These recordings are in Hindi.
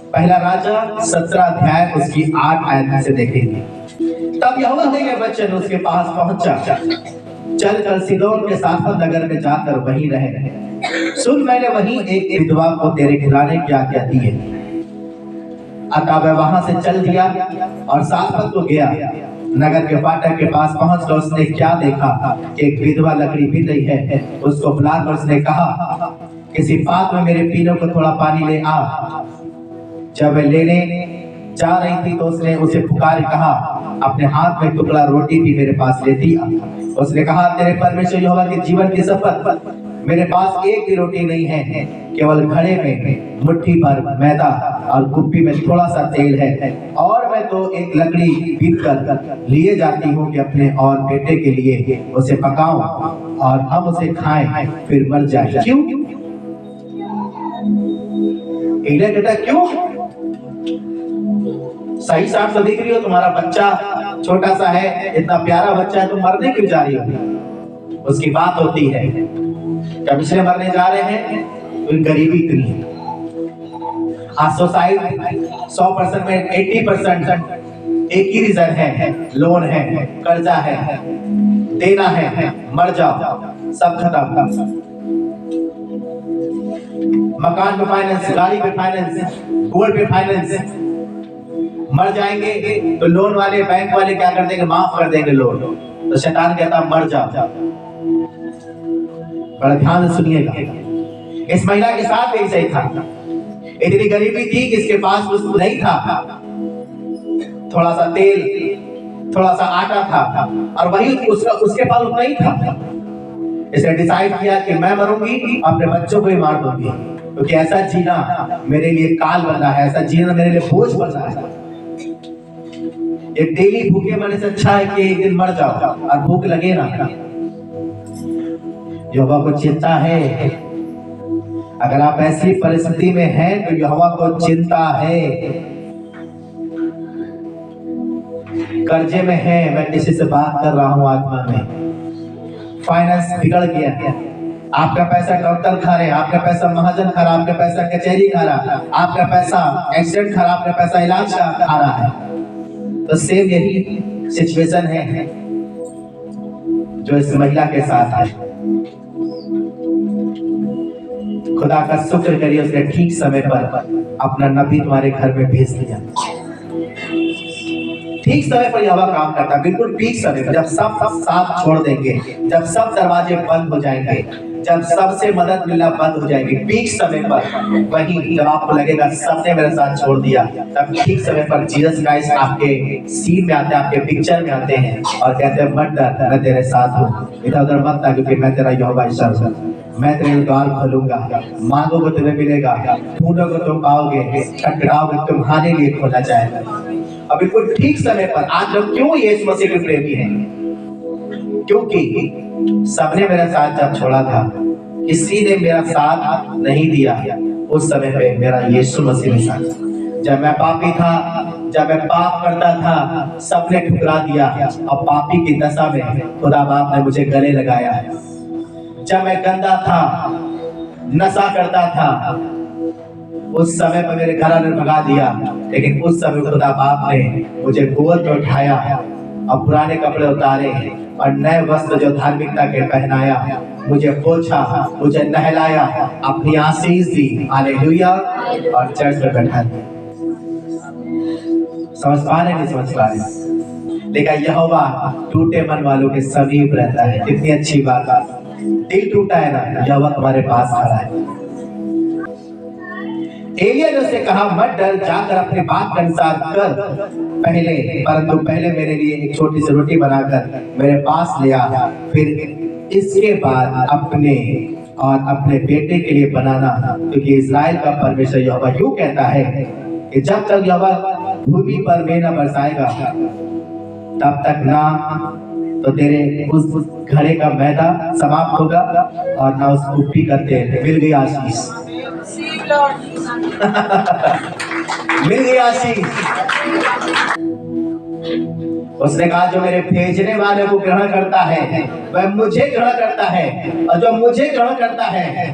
पहला राजा 17 अध्याय उसकी 8 आयत से देखेंगे। तब यहोवा के वचन उसके पास पहुंचा, चलकर सीदोन के साफत नगर में जाकर वहीं रहे। सुन, मैंने वहीं एक विधवा को तेरे खिलाने की आज्ञा दी है। अतः वह वहां से चल दिया और साफत को गया। नगर के फाटक के पास पहुंचकर उसने क्या देखा कि एक विधवा लकड़ी पी रही है। उसको बुलाकर उसने कहा, किसी पात्र में मेरे पीने को थोड़ा पानी ले आ। जब वह लेने जा रही थी तो उसने उसे पुकार कहा, अपने हाथ में टुकड़ा रोटी भी मेरे पास ले दिया। उसने कहा, तेरे परमेश्वर यहोवा के जीवन की शपथ, मेरे पास एक भी रोटी नहीं है, केवल घड़े में मुट्ठी भर मैदा और कुप्पी में थोड़ा सा तेल है। और मैं तो एक लकड़ी पीट कर लिए जाती हूँ कि अपने और बेटे के लिए उसे पकाऊं और हम उसे खाएं, फिर मर जाए। क्यों बेटा, क्यों? सही साफ तो दिख रही हो, तुम्हारा बच्चा छोटा सा है, इतना प्यारा बच्चा है, तुम मरने क्यों जा रही हो? उसकी बात होती है, जब इसलिए मरने जा रहे हैं तो गरीबी इतनी है। आज सोसाइटी 100% में 80% एक ही रीजन है, लोन है, कर्जा है, देना है, मर जाओ, सब खत्म। मकान पे फाइनेंस, गाड़ी पे फाइनेंस, गोल्ड पे फाइनेंस। मर जाएंगे तो लोन वाले, बैंक वाले क्या कर देंगे? माफ कर देंगे लोन। तो शैतान कहता मर जाओ। बड़ा ध्यान से सुनिएगा। इस महिला के साथ भी ऐसा ही था। इतनी गरीबी थी कि इसके पास कुछ नहीं था, थोड़ा सा तेल, थोड़ा सा आटा था, और वही उसके पास उतना ही था। इसने डिसाइड किया कि मैं मरूंगी, अपने बच्चों को ही मार दूंगी, क्योंकि ऐसा जीना मेरे लिए काल बना है, ऐसा जीना मेरे लिए बोझ बना है। एक डेली भूखे मरने से अच्छा है कि एक दिन मर जाओ और भूख लगे ना। यहोवा को चिंता है। अगर आप ऐसी परिस्थिति में हैं तो यहोवा को चिंता है। कर्जे में है, मैं किसी से बात कर रहा हूं आत्मा में। फाइनेंस बिगड़ गया है, आपका पैसा डॉक्टर खा रहे, आपका पैसा महाजन खा रहा, आपका पैसा कचहरी खा रहा, आपका पैसा एक्सीडेंट खा रहा, आपका पैसा इलाज खा रहा है। तो सेम यही सिचुएशन है जो इस महिला के साथ है। खुदा का शुक्र करिए, उसने ठीक समय पर अपना नबी तुम्हारे घर में भेज दिया। ठीक समय पर यहोवा काम करता, बिल्कुल ठीक समय पर, जब सब साथ छोड़ देंगे, जब सब दरवाजे बंद हो जाएंगे, जब सबसे मदद मिलना बंद हो जाएगी, ठीक समय पर, वही जब आपको लगेगा सबने मेरे साथ छोड़ दिया, तब ठीक समय पर जीसस क्राइस्ट आपके सीन में आते हैं, आपके पिक्चर में आते हैं और कहते हैं मत डर, मैं तेरे साथ हूँ, इधर उधर मत था, क्योंकि मैं तेरा यहोवा ईश्वर हूँ। मैं तेरे द्वार खोलूंगा, मांगोगे तुम्हें मिलेगा, ढूंढोगे तुम पाओगे, खटखटाओगे तुम्हारे लिए खोला जाएगा। और बिल्कुल ठीक समय पर आज लोग क्यों यीशु मसीह के प्रेमी हैं? क्योंकि सबने मेरा साथ जब छोड़ा था, किसी ने मेरा साथ नहीं दिया। उस समय पे मेरा यीशु मसीह ने साथ, जब मैं पापी था, जब मैं पाप करता था, सबने ठुकरा दिया, और पापी की दशा में खुदा बाप ने मुझे गले लगाया। जब मैं गंदा था, नशा करता था, उस समय पर मेरे घर ने भगा दिया, लेकिन उस समय खुदा बाप ने मुझे गोद में उठाया और पुराने कपड़े उतारे और नए वस्त्र जो धार्मिकता के पहनाया, मुझे पोछा, मुझे नहलाया, अपनी आशीष दी, हालेलुया, और चर्च में बैठा दिया। समझ पा रहे नहीं समझ पा रहे? लेकिन यहोवा टूटे मन वालों के समीप रहता है। कितनी अच्छी बात है। दिल टूटा है ना, यहोवा तुम्हारे पास खड़ा है। एलिया ने उससे कहा मत डर, जाकर अपने बात के अनुसार कर, परंतु पहले मेरे लिए एक छोटी सी रोटी बनाकर मेरे पास ले आ, फिर इसके बाद अपने और अपने बेटे के लिए बनाना, क्योंकि इस्राएल का परमेश्वर यहोवा यूं कहता है कि जब तक यहोवा भूमि पर मेघ बरसाएगा, तब तक ना तो तेरे उस घड़े का मैदा समाप्त होगा और ना उस कुप्पी का तेल। मिल गई आशीष। मिल गई आशीष। उसने कहा जो मेरे भेजने वाले को ग्रहण करता है वह मुझे ग्रहण करता है, और जो मुझे ग्रहण करता है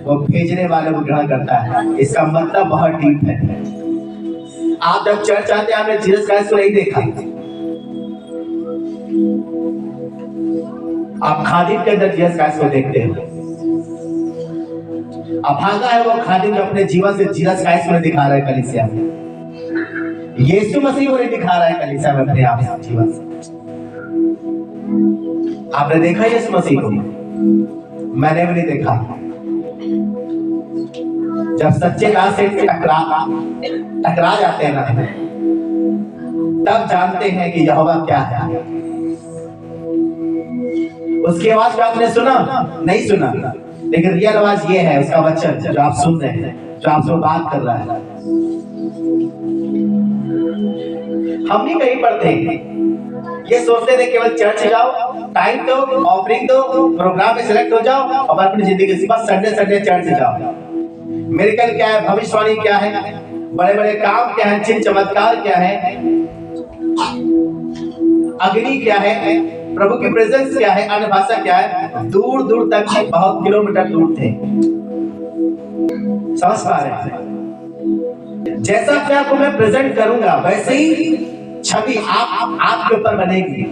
वो भेजने वाले को ग्रहण करता है। इसका मतलब बहुत डीप है। आप जब चर्च आते हैं आपने जीसस क्राइस्ट को नहीं देखा, आप खादिम के अंदर जीसस क्राइस्ट को देखते हो। अभागा है वो खादिम जो अपने जीवन से जीसस क्राइस्ट को दिखा रहा है कलीसिया में। यीशु मसीह को नहीं दिखा रहा है कलीसिया में अपने आप से जीवन से। आपने देखा यीशु मसीह को? मैंने भी नहीं देखा। जब सच्चे राह से टकरा जाते हैं ना, तब जानते हैं कि यहोवा क्या है। उसकी आवाज आपने सुना? नहीं सुना, लेकिन रियल आवाज ये है, उसका वचन जो आप सुन रहे हैं, जो आपसे बात कर रहा है। हम भी कहीं पढ़ते हैं ये सोचते थे केवल चर्च जाओ, टाइम दो, ऑफरिंग दो, प्रोग्राम में सिलेक्ट हो जाओ और अपनी जिंदगी से बस संडे चर्च जाओ। मिरेकल क्या है, भविष्यवाणी क्या है, बड़े बड़े काम क्या है, चिन्ह चमत्कार क्या है, अग्नि क्या है, प्रभु की प्रेजेंस क्या है, अन्य भाषा क्या है, दूर दूर तक बहुत किलोमीटर दूर थे। समझ पा रहे हैं? जैसा कि आपको मैं प्रेजेंट करूंगा वैसे ही छवि आपके ऊपर बनेगी।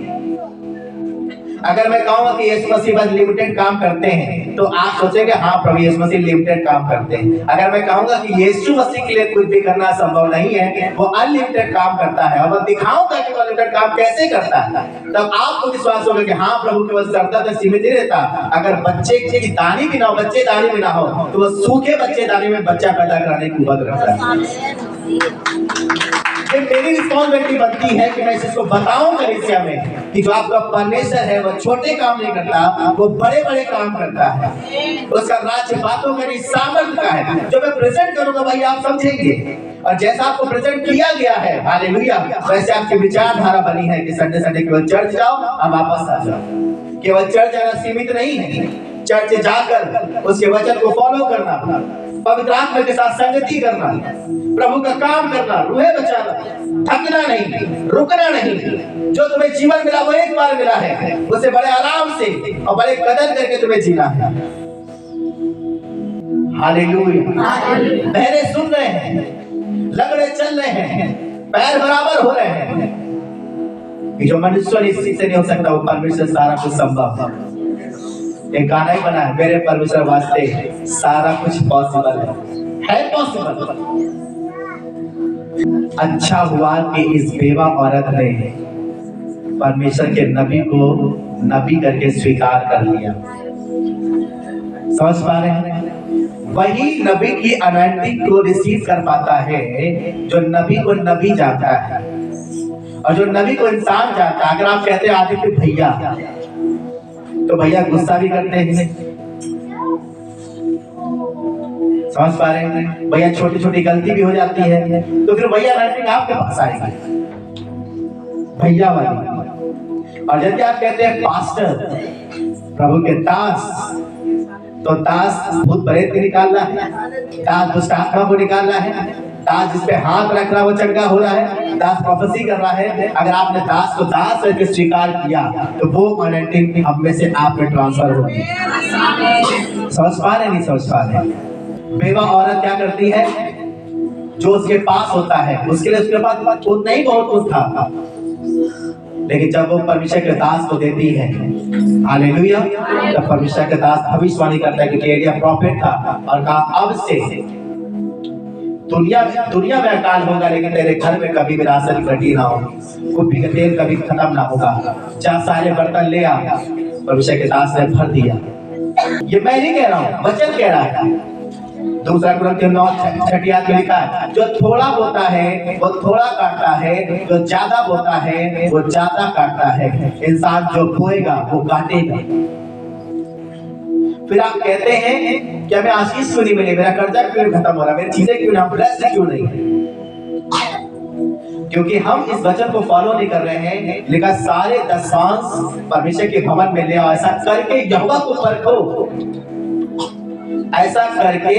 अगर मैं कहूंगा कि यीशु मसीह बस लिमिटेड काम करते हैं तो आप सोचेंगे हाँ प्रभु यीशु मसीह लिमिटेड काम करते हैं। अगर मैं कहूंगा कि यीशु मसीह के लिए कुछ भी करना संभव नहीं है, वो अनलिमिटेड काम करता है, और मैं दिखाऊंगा कि वो अनलिमिटेड काम कैसे करता है, तब आपको विश्वास होगा कि हाँ प्रभु केवल श्रद्धा तक सीमित नहीं रहता। अगर बच्चे की दानी भी ना हो, बच्चेदानी भी ना हो, तो वो सूखे बच्चेदानी में बच्चा पैदा कराने की हिम्मत रखता है। मेरी रिस्पॉन्सिबिलिटी बनती है कि मैं इसको बताऊं कलीसिया में कि जो आपका परमेश्वर है वो छोटे काम नहीं करता, वो बड़े बड़े काम करता है। उसका राज्य बातों का नहीं सामर्थ्य का है। जो मैं प्रेजेंट करूंगा भाई आप समझेंगे, और जैसा आपको प्रेजेंट किया गया है हालेलुया, वैसे आपकी विचारधारा बनी है कि संडे केवल चर्च जाओ और वापस आ जाओ। केवल चर्च जाना सीमित नहीं है, चर्च जाकर उसके वचन को फॉलो करना, पवित्र आत्मा के साथ संगति करना, प्रभु का काम करना, रूहे बचाना, थकना नहीं, रुकना नहीं। जो तुम्हें जीवन मिला वो एक बार मिला है, उसे बड़े आराम से और बड़े कदर करके तुम्हें जीना है। हालेलुया। बहरे सुन रहे हैं, लगड़े चल रहे हैं, पैर बराबर हो रहे हैं। जो मनुष्य से नहीं हो सकता वो परमेश्वर सारा कुछ संभव है। एक गाना ही बना है, मेरे परमेश्वर वास्ते सारा कुछ पॉसिबल है पॉसिबल। अच्छा हुआ कि इस बेवा औरत ने परमेश्वर के नबी को नबी करके स्वीकार कर लिया। समझ पा रहे हैं? वही नबी की अनॉइंटिंग को रिसीव कर पाता है जो नबी को नबी जानता है, और जो नबी को इंसान जानता है। अगर आप कहते हैं आदित्य भैया, तो भैया गुस्सा भी करते हैं। समझ पा रहे हैं? भैया छोटी छोटी गलती भी हो जाती है, तो फिर भैया राइटिंग आपके पास आएगी, भैया वाली। और यदि आप कहते हैं पास्टर, प्रभु के दास, तो दास भूत प्रेत को निकालना है, दास दुष्ट आत्मा को निकालना है, दास जिस पे हाथ रख रहा है वो चंगा हो रहा है, दास प्रोफेसी कर रहा है। अगर आपने दास को दास करके स्वीकार किया तो वो अनॉइंटिंग अब में से आप में ट्रांसफर होगी। समझ पा रहे नहीं समझ पा रहे? बेवा औरत क्या करती है? जो उसके पास होता है उसके लिए उसके पास उतना ही बहुत कुछ था, लेकिन जब वो परमेश्वर के दास को देती है, हालेलुया, तब परमेश्वर के दास भविष्यवाणी करता है कि एलिया प्रॉफिट था और कहा अब से दुनिया में अकाल होगा, लेकिन तेरे घर में कभी विरासत की घटी ना होगी, कुप्पी का तेल कभी खत्म ना होगा। जा सारे बर्तन ले आ। परमेश्वर के दास ने भर दिया। ये मैं नहीं कह रहा हूँ, वचन कह रहा है। दूसरा कुरिन्थियों 9:6 में लिखा है, जो थोड़ा बोता है वो थोड़ा काटता है, जो ज्यादा बोता है वो ज्यादा काटता है। इंसान जो बोएगा वो काटेगा। फिर आप कहते हैं कि हमें आशीष क्यों नहीं मिली, मेरा कर्जा क्यों खत्म हो रहा, मेरी चीजें क्यों नहीं, ब्लेस्ड क्यों नहीं? क्योंकि हम इस वचन को फॉलो नहीं कर रहे हैं। लिखा सारे दशमांश परमेश्वर के भवन में ले आओ, ऐसा करके यहोवा को परखो, ऐसा करके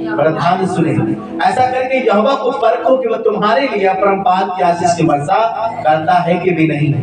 प्रधान सुने, ऐसा करके यहोवा को परखो कि वह तुम्हारे लिए परमपाद की आशीष की वर्षा करता है कि भी नहीं।